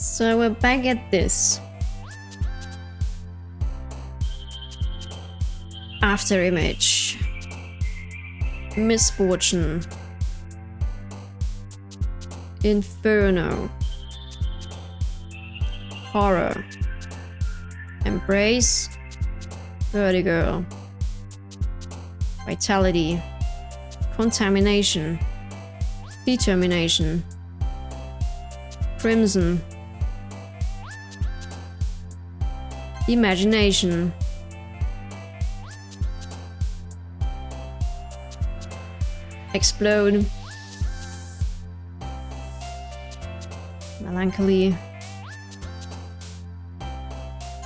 So we're back at this. After image. Misfortune. Inferno. Horror. Embrace. Vertigo. Vitality. Contamination. Determination. Crimson. Imagination. Explode. Melancholy.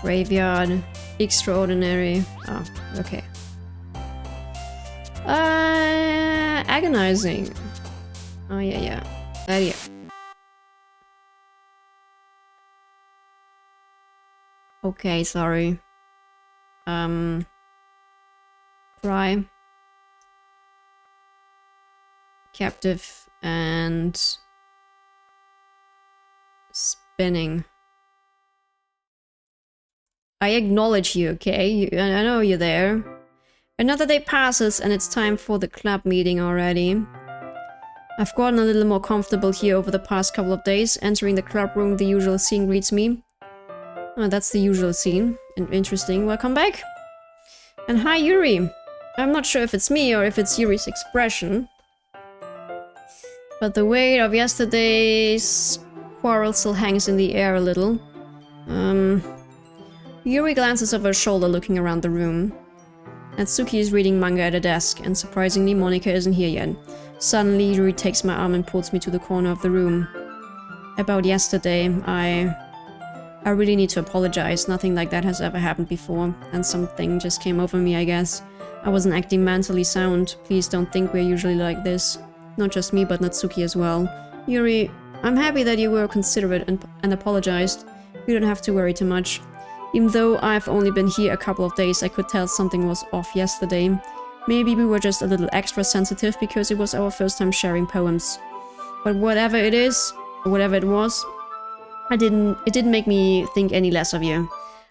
Graveyard. Extraordinary. Oh, okay. Agonizing. Oh, yeah. That, yeah. Okay, sorry. Cry. Captive and spinning. I acknowledge you, okay? I know you're there. Another day passes and it's time for the club meeting already. I've gotten a little more comfortable here over the past couple of days. Entering the club room, the usual scene greets me. Oh, that's the usual scene. Interesting. Welcome back. And hi, Yuri. I'm not sure if it's me or if it's Yuri's expression, but the weight of yesterday's quarrel still hangs in the air a little. Yuri glances over her shoulder, looking around the room. Natsuki is reading manga at a desk, and surprisingly, Monika isn't here yet. Suddenly, Yuri takes my arm and pulls me to the corner of the room. About yesterday, I really need to apologize. Nothing like that has ever happened before, and something just came over me, I guess. I wasn't acting mentally sound. Please don't think we're usually like this. Not just me, but Natsuki as well. Yuri, I'm happy that you were considerate and apologized. You don't have to worry too much. Even though I've only been here a couple of days, I could tell something was off yesterday. Maybe we were just a little extra sensitive because it was our first time sharing poems. But whatever it is, or whatever it was, it didn't make me think any less of you.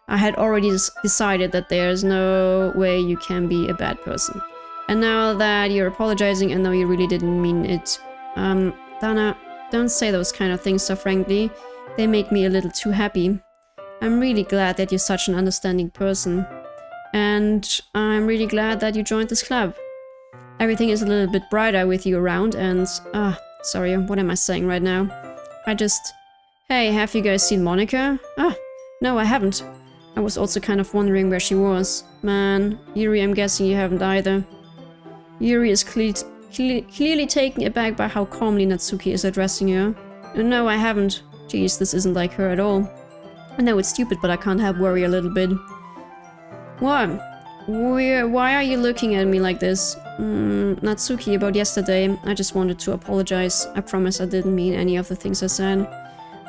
I had already decided that there's no way you can be a bad person. And now that you're apologizing, I know you really didn't mean it. Dana, don't say those kind of things so frankly. They make me a little too happy. I'm really glad that you're such an understanding person. And I'm really glad that you joined this club. Everything is a little bit brighter with you around and... sorry, what am I saying right now? Hey, have you guys seen Monika? No, I haven't. I was also kind of wondering where she was. Man, Yuri, I'm guessing you haven't either. Yuri is clearly taken aback by how calmly Natsuki is addressing her. No, I haven't. Jeez, this isn't like her at all. I know it's stupid, but I can't help worry a little bit. What? Why are you looking at me like this? Natsuki, about yesterday, I just wanted to apologize. I promise I didn't mean any of the things I said.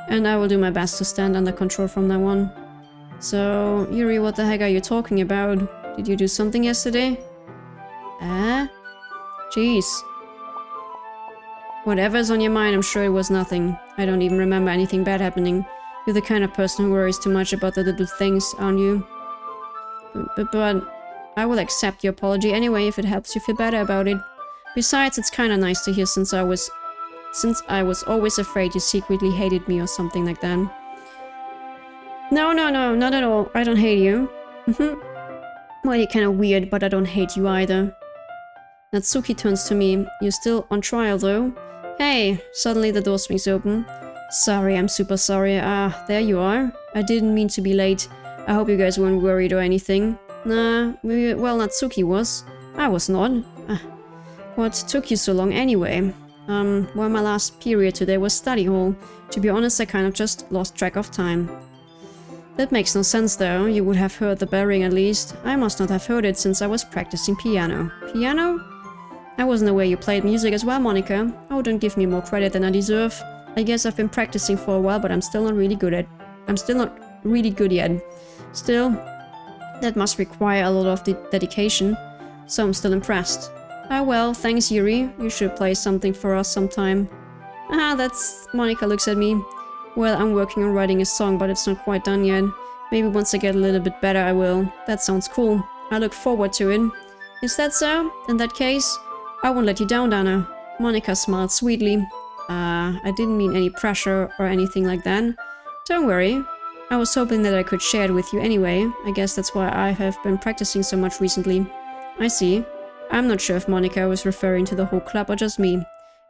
And I will do my best to stand under control from now on. So, Yuri, what the heck are you talking about? Did you do something yesterday? Jeez. Whatever's on your mind, I'm sure it was nothing. I don't even remember anything bad happening. You're the kind of person who worries too much about the little things, aren't you? But I will accept your apology anyway if it helps you feel better about it. Besides, it's kinda nice to hear since I was always afraid you secretly hated me or something like that. No, not at all. I don't hate you. Well, you're kinda weird, but I don't hate you either. Natsuki turns to me. You're still on trial though? Hey! Suddenly the door swings open. Sorry, I'm super sorry. There you are. I didn't mean to be late. I hope you guys weren't worried or anything. Nah, well, Natsuki was. I was not. What took you so long anyway? Well, my last period today was study hall. To be honest, I kind of just lost track of time. That makes no sense though. You would have heard the bell ring at least. I must not have heard it since I was practicing piano. Piano? I wasn't aware you played music as well, Monika. Oh, don't give me more credit than I deserve. I guess I've been practicing for a while, but I'm still not really good yet. Still, that must require a lot of dedication, so I'm still impressed. Ah well, thanks Yuri. You should play something for us sometime. That's... Monika looks at me. Well, I'm working on writing a song, but it's not quite done yet. Maybe once I get a little bit better I will. That sounds cool. I look forward to it. Is that so? In that case, I won't let you down, Dana. Monika smiled sweetly. I didn't mean any pressure or anything like that. Don't worry. I was hoping that I could share it with you anyway. I guess that's why I have been practicing so much recently. I see. I'm not sure if Monika was referring to the whole club or just me.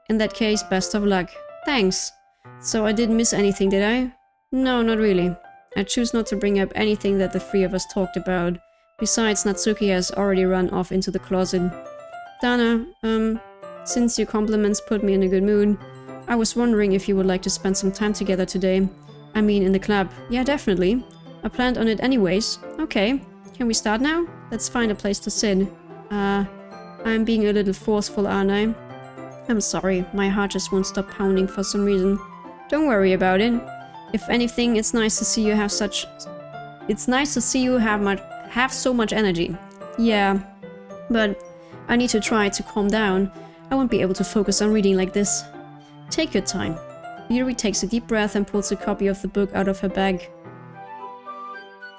In that case, best of luck. Thanks. So I didn't miss anything, did I? No, not really. I choose not to bring up anything that the three of us talked about. Besides, Natsuki has already run off into the closet. Dana, since your compliments put me in a good mood, I was wondering if you would like to spend some time together today. I mean, in the club. Yeah, definitely. I planned on it anyways. Okay. Can we start now? Let's find a place to sit. I'm being a little forceful, aren't I? I'm sorry. My heart just won't stop pounding for some reason. Don't worry about it. If anything, it's nice to see you have such... It's nice to see you have so much energy. Yeah. But I need to try to calm down. I won't be able to focus on reading like this. Take your time. Yuri takes a deep breath and pulls a copy of the book out of her bag.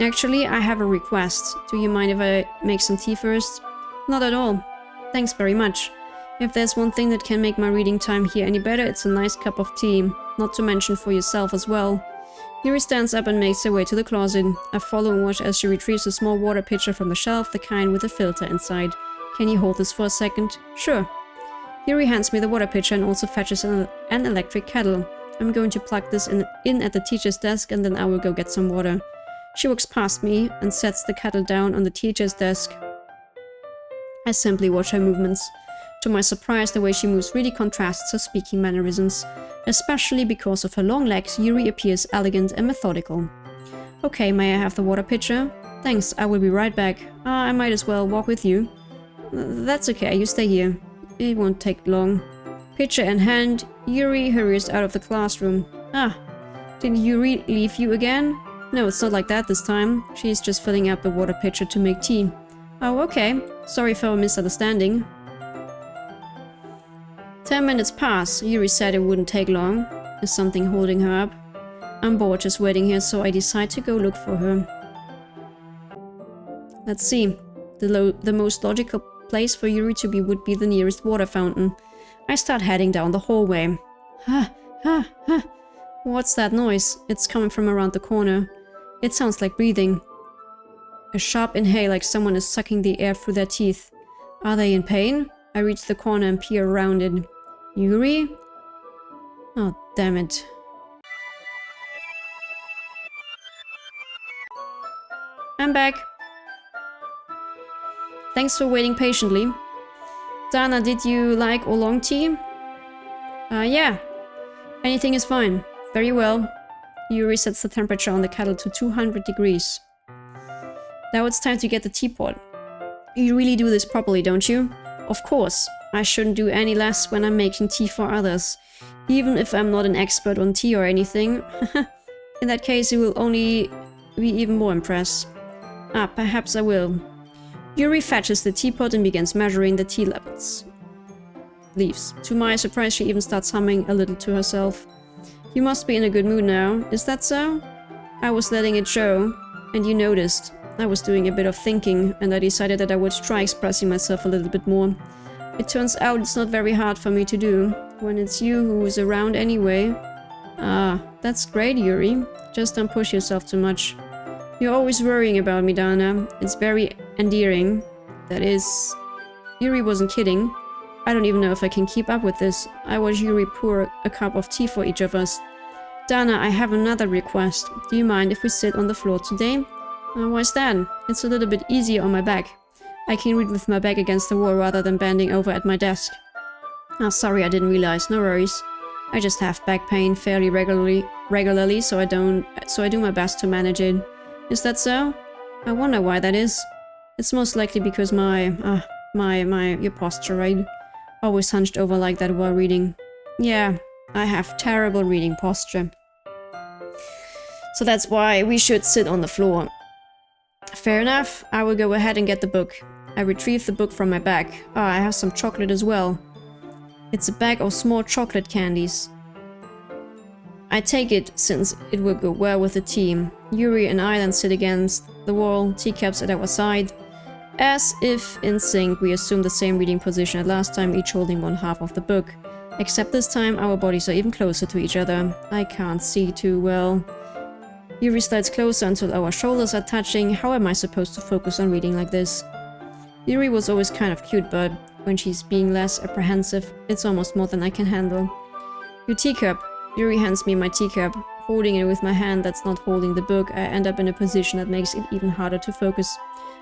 Actually, I have a request. Do you mind if I make some tea first? Not at all. Thanks very much. If there's one thing that can make my reading time here any better, it's a nice cup of tea. Not to mention for yourself as well. Yuri stands up and makes her way to the closet. I follow and watch as she retrieves a small water pitcher from the shelf, the kind with a filter inside. Can you hold this for a second? Sure. Yuri hands me the water pitcher and also fetches an electric kettle. I'm going to plug this in at the teacher's desk and then I will go get some water. She walks past me and sets the kettle down on the teacher's desk. I simply watch her movements. To my surprise, the way she moves really contrasts her speaking mannerisms. Especially because of her long legs, Yuri appears elegant and methodical. Okay, may I have the water pitcher? Thanks, I will be right back. I might as well walk with you. That's okay, you stay here. It won't take long. Pitcher in hand, Yuri hurries out of the classroom. Did Yuri leave you again? No, it's not like that this time. She's just filling up the water pitcher to make tea. Oh, okay. Sorry for a misunderstanding. 10 minutes pass. Yuri said it wouldn't take long. Is something holding her up? I'm bored just waiting here, so I decide to go look for her. Let's see. The most logical place for Yuri to be would be the nearest water fountain. I start heading down the hallway. What's that noise? It's coming from around the corner. It sounds like breathing. A sharp inhale, like someone is sucking the air through their teeth. Are they in pain? I reach the corner and peer around it. Yuri? Oh, damn it. I'm back. Thanks for waiting patiently. Dana, did you like oolong tea? Yeah. Anything is fine. Very well. Yuri sets the temperature on the kettle to 200 degrees. Now it's time to get the teapot. You really do this properly, don't you? Of course. I shouldn't do any less when I'm making tea for others. Even if I'm not an expert on tea or anything. In that case, you will only be even more impressed. Perhaps I will. Yuri fetches the teapot and begins measuring the tea levels. Leaves. To my surprise, she even starts humming a little to herself. You must be in a good mood now. Is that so? I was letting it show, and you noticed. I was doing a bit of thinking, and I decided that I would try expressing myself a little bit more. It turns out it's not very hard for me to do, when it's you who is around anyway. That's great, Yuri. Just don't push yourself too much. You're always worrying about me, Dana. It's very endearing. That is... Yuri wasn't kidding. I don't even know if I can keep up with this. I watched Yuri pour a cup of tea for each of us. Dana, I have another request. Do you mind if we sit on the floor today? Why's that? It's a little bit easier on my back. I can read with my back against the wall rather than bending over at my desk. Sorry, I didn't realize. No worries. I just have back pain fairly regularly, so I do my best to manage it. Is that so? I wonder why that is. It's most likely because your posture, right? Always hunched over like that while reading. Yeah, I have terrible reading posture. So that's why we should sit on the floor. Fair enough, I will go ahead and get the book. I retrieve the book from my bag. I have some chocolate as well. It's a bag of small chocolate candies. I take it since it will go well with the team. Yuri and I then sit against the wall, teacups at our side. As if in sync, we assume the same reading position as last time, each holding one half of the book. Except this time, our bodies are even closer to each other. I can't see too well. Yuri slides closer until our shoulders are touching. How am I supposed to focus on reading like this? Yuri was always kind of cute, but when she's being less apprehensive, it's almost more than I can handle. Your teacup. Yuri hands me my teacup. Holding it with my hand that's not holding the book, I end up in a position that makes it even harder to focus.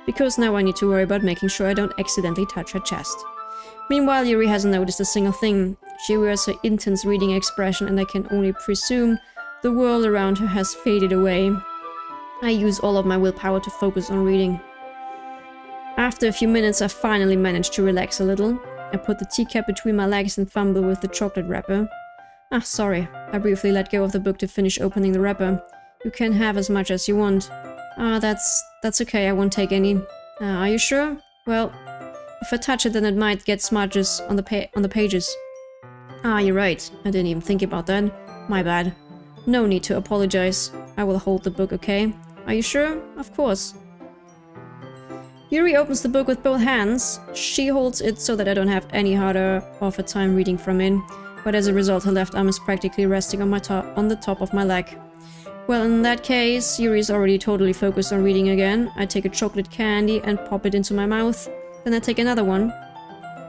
Because now I need to worry about making sure I don't accidentally touch her chest. Meanwhile, Yuri hasn't noticed a single thing. She wears her intense reading expression and I can only presume the world around her has faded away. I use all of my willpower to focus on reading. After a few minutes, I finally manage to relax a little. I put the teacup between my legs and fumble with the chocolate wrapper. Ah, sorry. I briefly let go of the book to finish opening the wrapper. You can have as much as you want. Ah, that's okay, I won't take any. Are you sure? Well, if I touch it then it might get smudges on the pages. Ah, you're right. I didn't even think about that. My bad. No need to apologize. I will hold the book, okay? Are you sure? Of course. Yuri opens the book with both hands. She holds it so that I don't have any harder of a time reading from it. But as a result, her left arm is practically resting on the top of my leg. Well, in that case, Yuri is already totally focused on reading again. I take a chocolate candy and pop it into my mouth. Then I take another one.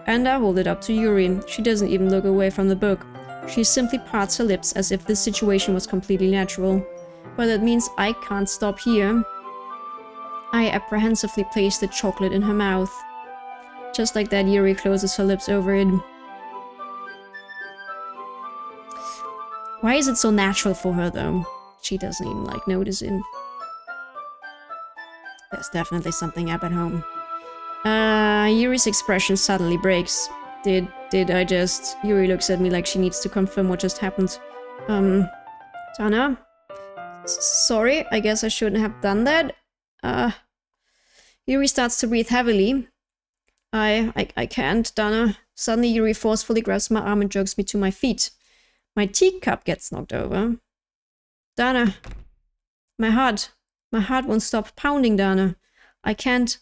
And I hold it up to Yuri. She doesn't even look away from the book. She simply parts her lips as if this situation was completely natural. But that means I can't stop here. I apprehensively place the chocolate in her mouth. Just like that, Yuri closes her lips over it. Why is it so natural for her, though? She doesn't even, like, notice it. There's definitely something up at home. Yuri's expression suddenly breaks. Did I just... Yuri looks at me like she needs to confirm what just happened. Dana? Sorry, I guess I shouldn't have done that. Yuri starts to breathe heavily. I can't, Dana. Suddenly Yuri forcefully grabs my arm and jerks me to my feet. My teacup gets knocked over. Dana. My heart won't stop pounding, Dana. I can't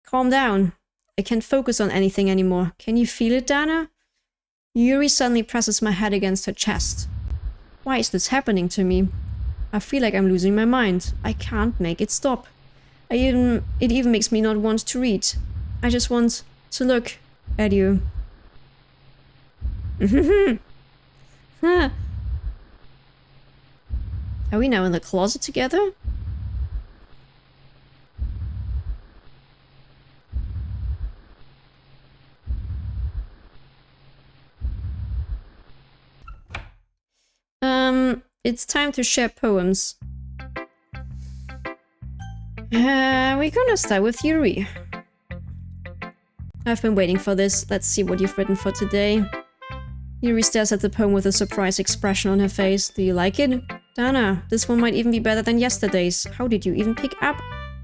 calm down. I can't focus on anything anymore. Can you feel it, Dana? Yuri suddenly presses my head against her chest. Why is this happening to me? I feel like I'm losing my mind. I can't make it stop. It even makes me not want to read. I just want to look at you. Are we now in the closet together? It's time to share poems. We're gonna start with Yuri. I've been waiting for this. Let's see what you've written for today. Yuri stares at the poem with a surprised expression on her face. Do you like it? Dana, this one might even be better than yesterday's. How did you even pick up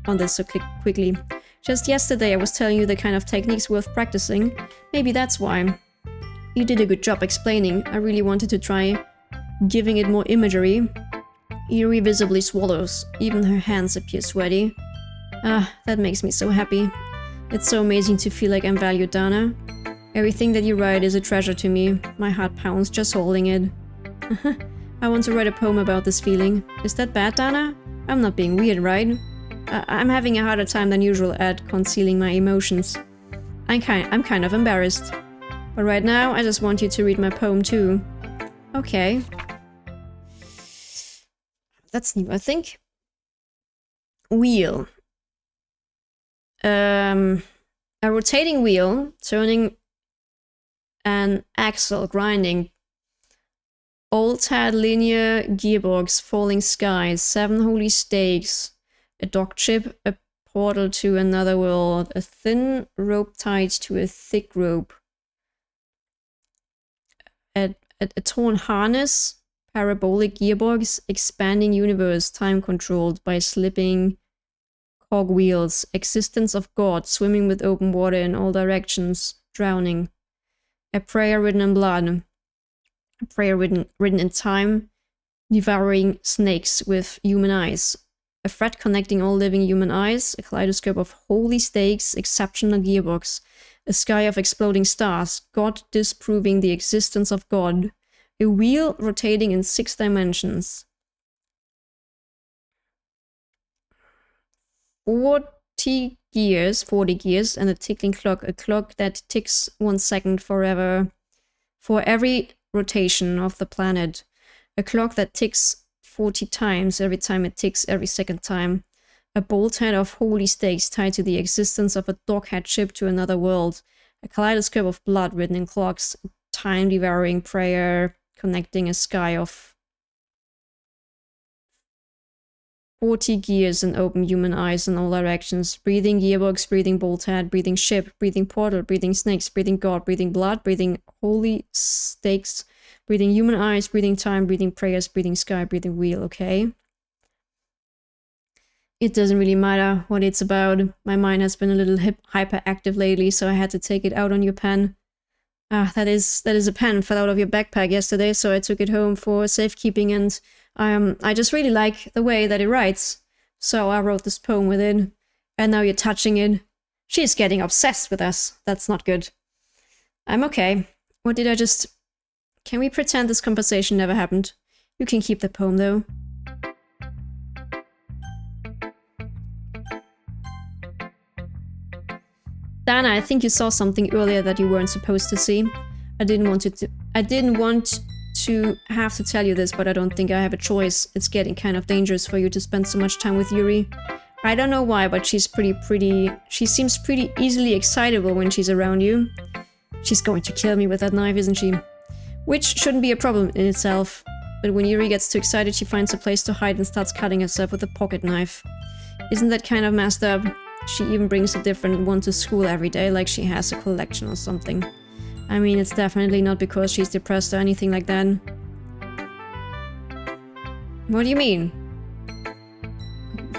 on this so quickly? Just yesterday I was telling you the kind of techniques worth practicing. Maybe that's why. You did a good job explaining. I really wanted to try giving it more imagery. Yuri visibly swallows. Even her hands appear sweaty. That makes me so happy. It's so amazing to feel like I'm valued, Dana. Everything that you write is a treasure to me. My heart pounds just holding it. I want to write a poem about this feeling. Is that bad, Dana? I'm not being weird, right? I'm having a harder time than usual at concealing my emotions. I'm kind of embarrassed. But right now, I just want you to read my poem too. Okay. That's new, I think. Wheel. A rotating wheel, turning an axle, grinding. Old tad linear gearbox, falling skies, 7 holy stakes, a dock ship, a portal to another world, a thin rope tied to a thick rope, a torn harness, parabolic gearbox, expanding universe, time controlled by slipping cogwheels, existence of God, swimming with open water in all directions, drowning, a prayer written in blood, a prayer written in time, devouring snakes with human eyes. A thread connecting all living human eyes, a kaleidoscope of holy stakes, exceptional gearbox, a sky of exploding stars, God disproving the existence of God, a wheel rotating in 6 dimensions. 40 gears, and a ticking clock, a clock that ticks 1 second forever, for every rotation of the planet. A clock that ticks 40 times every time it ticks every second time. A bolt head of holy stakes tied to the existence of a doghead ship to another world. A kaleidoscope of blood written in clocks. Time-devouring prayer connecting a sky of 40 gears and open human eyes in all directions. Breathing gearbox, breathing bolt head, breathing ship, breathing portal, breathing snakes, breathing God, breathing blood, breathing holy stakes, breathing human eyes, breathing time, breathing prayers, breathing sky, breathing wheel, okay? It doesn't really matter what it's about. My mind has been a little hyperactive lately, so I had to take it out on your pen. Ah, that is a pen fell out of your backpack yesterday, so I took it home for safekeeping, and I just really like the way that it writes. So I wrote this poem with it, and now you're touching it. She's getting obsessed with us. That's not good. I'm okay. What did I just... Can we pretend this conversation never happened? You can keep the poem, though. Dana, I think you saw something earlier that you weren't supposed to see. I didn't want to have to tell you this, but I don't think I have a choice. It's getting kind of dangerous for you to spend so much time with Yuri. I don't know why, but she's she seems pretty easily excitable when she's around you. She's going to kill me with that knife, isn't she? Which shouldn't be a problem in itself. But when Yuri gets too excited, she finds a place to hide and starts cutting herself with a pocket knife. Isn't that kind of messed up? She even brings a different one to school every day, like she has a collection or something. I mean, it's definitely not because she's depressed or anything like that. What do you mean?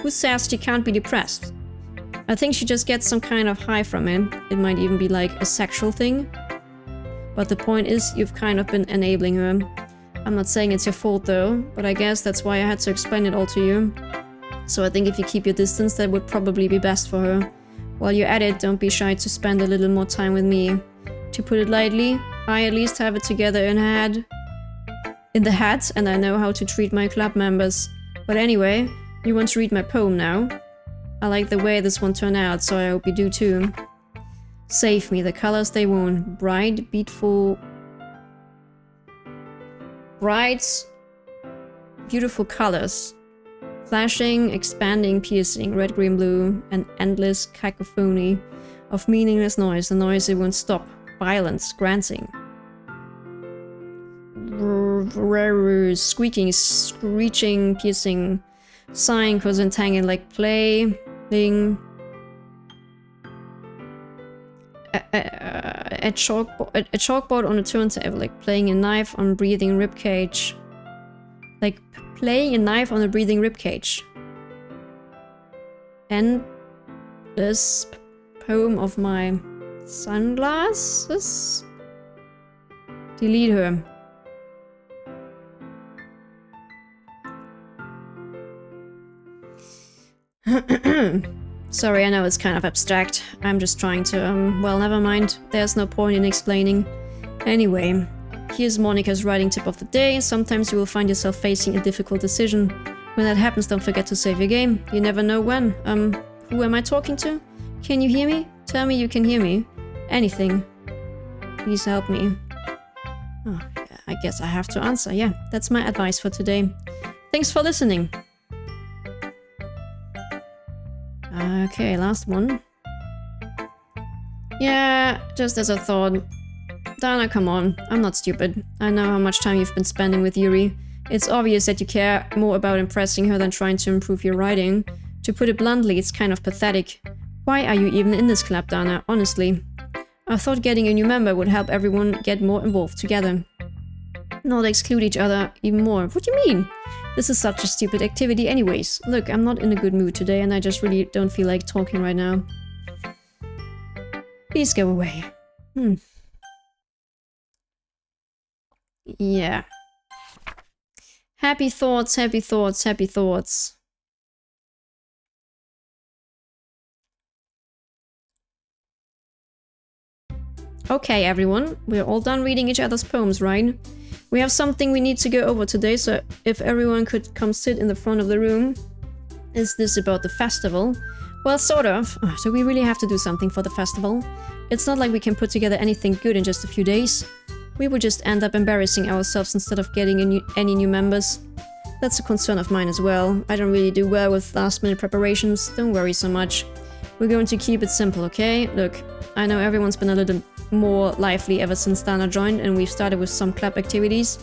Who says she can't be depressed? I think she just gets some kind of high from it. It might even be like a sexual thing. But the point is, you've kind of been enabling her. I'm not saying it's your fault though, but I guess that's why I had to explain it all to you. So I think if you keep your distance, that would probably be best for her. While you're at it, don't be shy to spend a little more time with me. To put it lightly, I at least have it together in the head, and I know how to treat my club members. But anyway, you want to read my poem now? I like the way this one turned out, so I hope you do too. Save me, the colors they want. Bright, beautiful, beautiful colors. Flashing, expanding, piercing, red, green, blue, an endless cacophony of meaningless noise, the noise it won't stop. Violence, granting. Squeaking, screeching, piercing, sighing, cause entangled, like playing. A chalkboard on a turntable, like playing a knife on breathing ribcage. Like playing a knife on a breathing ribcage. And this poem of my sunglasses? Delete her. Sorry, I know it's kind of abstract. I'm just trying to, well, never mind. There's no point in explaining. Anyway, here's Monika's writing tip of the day. Sometimes you will find yourself facing a difficult decision. When that happens, don't forget to save your game. You never know when. Who am I talking to? Can you hear me? Tell me you can hear me. Anything. Please help me. Oh, I guess I have to answer. Yeah, that's my advice for today. Thanks for listening. Okay, last one. Yeah, just as I thought. Dana, come on. I'm not stupid. I know how much time you've been spending with Yuri. It's obvious that you care more about impressing her than trying to improve your writing. To put it bluntly, it's kind of pathetic. Why are you even in this club, Dana? Honestly. I thought getting a new member would help everyone get more involved together. Not exclude each other even more. What do you mean? This is such a stupid activity anyways. Look, I'm not in a good mood today and I just really don't feel like talking right now. Please go away. Yeah. Happy thoughts, happy thoughts, happy thoughts. Okay, everyone, we're all done reading each other's poems, right? We have something we need to go over today, so if everyone could come sit in the front of the room. Is this about the festival? Well, sort of. Do we really have to do something for the festival? It's not like we can put together anything good in just a few days. We would just end up embarrassing ourselves instead of getting any new members. That's a concern of mine as well. I don't really do well with last-minute preparations. Don't worry so much. We're going to keep it simple, okay? Look, I know everyone's been a little more lively ever since Dana joined, and we've started with some club activities.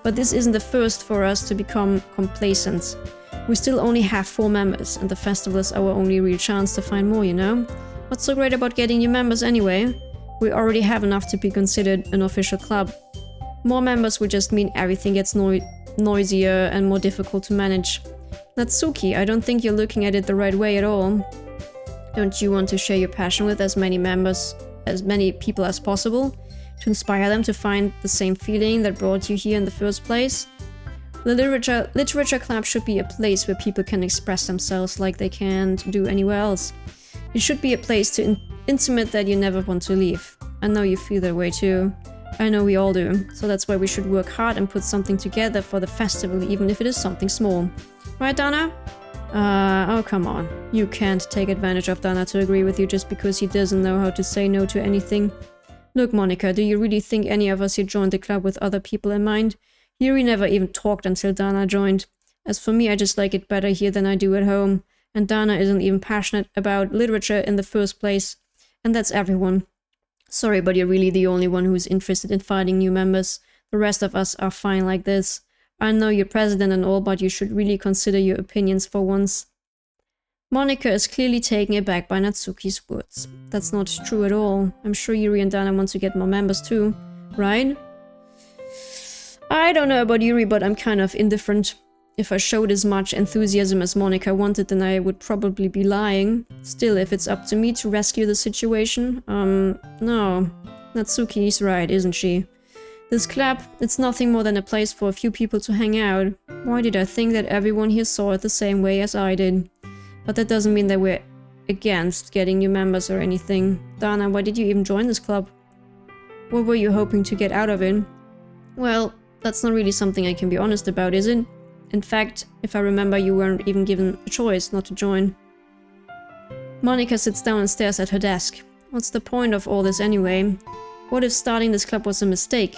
But this isn't the first for us to become complacent. We still only have 4 members, and the festival is our only real chance to find more, you know? What's so great about getting new members anyway? We already have enough to be considered an official club. More members would just mean everything gets noisier and more difficult to manage. Natsuki, I don't think you're looking at it the right way at all. Don't you want to share your passion with as many people as possible? To inspire them to find the same feeling that brought you here in the first place? The literature club should be a place where people can express themselves like they can't do anywhere else. It should be a place to intimate that you never want to leave. I know you feel that way too. I know we all do. So that's why we should work hard and put something together for the festival, even if it is something small. Right, Dana? Oh, come on. You can't take advantage of Dana to agree with you just because he doesn't know how to say no to anything. Look, Monika, do you really think any of us here joined the club with other people in mind? Yuri never even talked until Dana joined. As for me, I just like it better here than I do at home. And Dana isn't even passionate about literature in the first place. And that's everyone. Sorry, but you're really the only one who's interested in finding new members. The rest of us are fine like this. I know you're president and all, but you should really consider your opinions for once. Monika is clearly taken aback by Natsuki's words. That's not true at all. I'm sure Yuri and Dana want to get more members too, right? I don't know about Yuri, but I'm kind of indifferent. If I showed as much enthusiasm as Monika wanted, then I would probably be lying. Still, if it's up to me to rescue the situation, no. Natsuki's right, isn't she? This club, it's nothing more than a place for a few people to hang out. Why did I think that everyone here saw it the same way as I did? But that doesn't mean that we're against getting new members or anything. Dana, why did you even join this club? What were you hoping to get out of it? Well, that's not really something I can be honest about, is it? In fact, if I remember, you weren't even given a choice not to join. Monika sits down and stares at her desk. What's the point of all this anyway? What if starting this club was a mistake?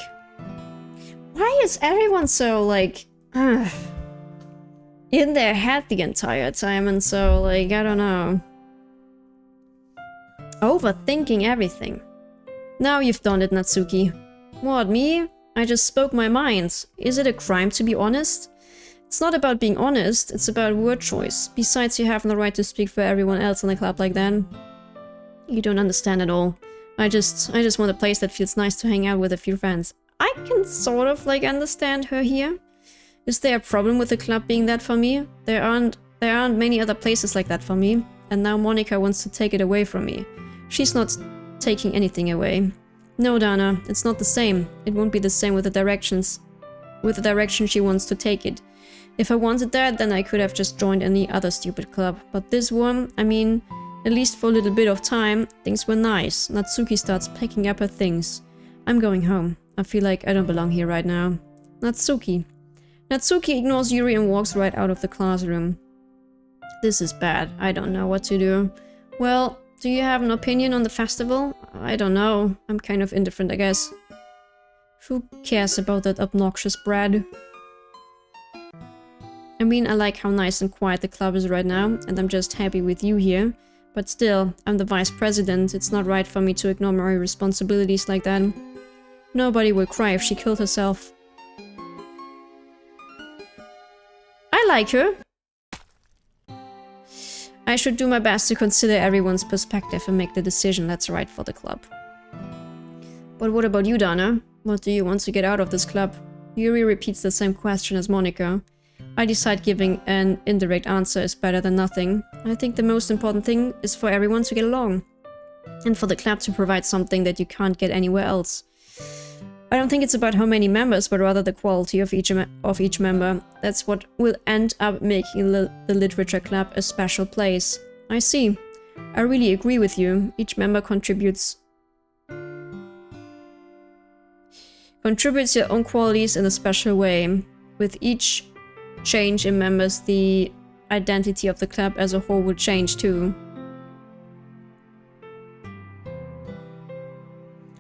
Why is everyone so, like, in their head the entire time and so, like, I don't know. Overthinking everything. Now you've done it, Natsuki. What, me? I just spoke my mind. Is it a crime to be honest? It's not about being honest, it's about word choice. Besides, you have no right to speak for everyone else in a club like that. You don't understand at all. I just want a place that feels nice to hang out with a few friends. I can sort of, like, understand her here. Is there a problem with the club being that for me? There aren't many other places like that for me. And now Monika wants to take it away from me. She's not taking anything away. No, Dana, it's not the same. It won't be the same with the direction she wants to take it. If I wanted that, then I could have just joined any other stupid club. But this one, I mean, at least for a little bit of time, things were nice. Natsuki starts packing up her things. I'm going home. I feel like I don't belong here right now. Natsuki. Natsuki ignores Yuri and walks right out of the classroom. This is bad. I don't know what to do. Well, do you have an opinion on the festival? I don't know. I'm kind of indifferent, I guess. Who cares about that obnoxious brat? I mean, I like how nice and quiet the club is right now, and I'm just happy with you here. But still, I'm the vice president. It's not right for me to ignore my responsibilities like that. Nobody will cry if she killed herself. I like her. I should do my best to consider everyone's perspective and make the decision that's right for the club. But what about you, Dana? What do you want to get out of this club? Yuri repeats the same question as Monika. I decide giving an indirect answer is better than nothing. I think the most important thing is for everyone to get along. And for the club to provide something that you can't get anywhere else. I don't think it's about how many members, but rather the quality of each member. That's what will end up making the Literature Club a special place. I see. I really agree with you. Each member contributes your own qualities in a special way. With each change in members, the identity of the club as a whole will change too.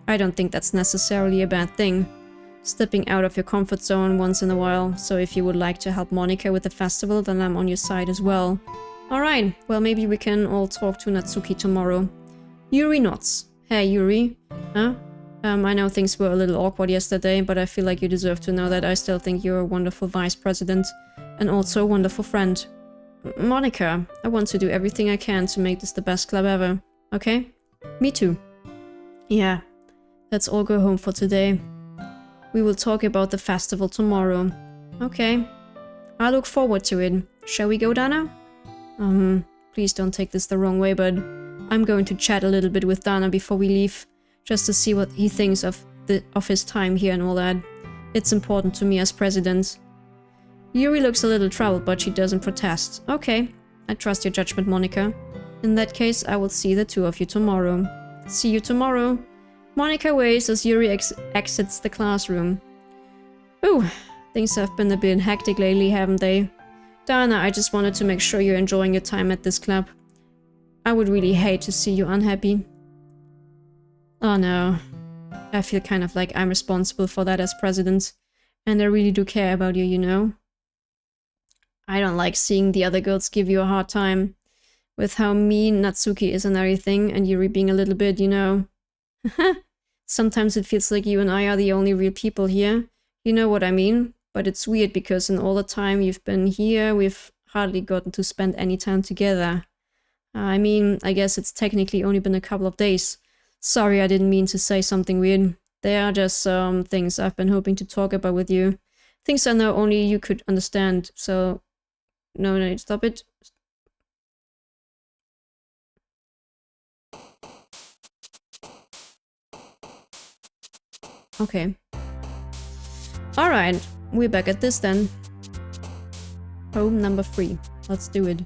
I don't think that's necessarily a bad thing. Stepping out of your comfort zone once in a while, so if you would like to help Monika with the festival, then I'm on your side as well. Alright, well maybe we can all talk to Natsuki tomorrow. Yuri nods. Hey Yuri. Huh? I know things were a little awkward yesterday, but I feel like you deserve to know that I still think you're a wonderful vice president, and also a wonderful friend. Monika, I want to do everything I can to make this the best club ever, okay? Me too. Yeah, let's all go home for today. We will talk about the festival tomorrow. Okay. I look forward to it. Shall we go, Dana? Please don't take this the wrong way, but I'm going to chat a little bit with Dana before we leave, just to see what he thinks of his time here and all that. It's important to me as president. Yuri looks a little troubled, but she doesn't protest. Okay, I trust your judgment, Monika. In that case, I will see the two of you tomorrow. See you tomorrow. Monika waves as Yuri exits the classroom. Ooh, things have been a bit hectic lately, haven't they? Dana, I just wanted to make sure you're enjoying your time at this club. I would really hate to see you unhappy. Oh no. I feel kind of like I'm responsible for that as president. And I really do care about you, you know? I don't like seeing the other girls give you a hard time. With how mean Natsuki is and everything, and Yuri being a little bit, you know... Sometimes it feels like you and I are the only real people here. You know what I mean? But it's weird because in all the time you've been here, we've hardly gotten to spend any time together. I mean, I guess it's technically only been a couple of days. Sorry, I didn't mean to say something weird. There are just some things I've been hoping to talk about with you. Things I know only you could understand, so... No, stop it. Okay. Alright, we're back at this then. Home number 3. Let's do it.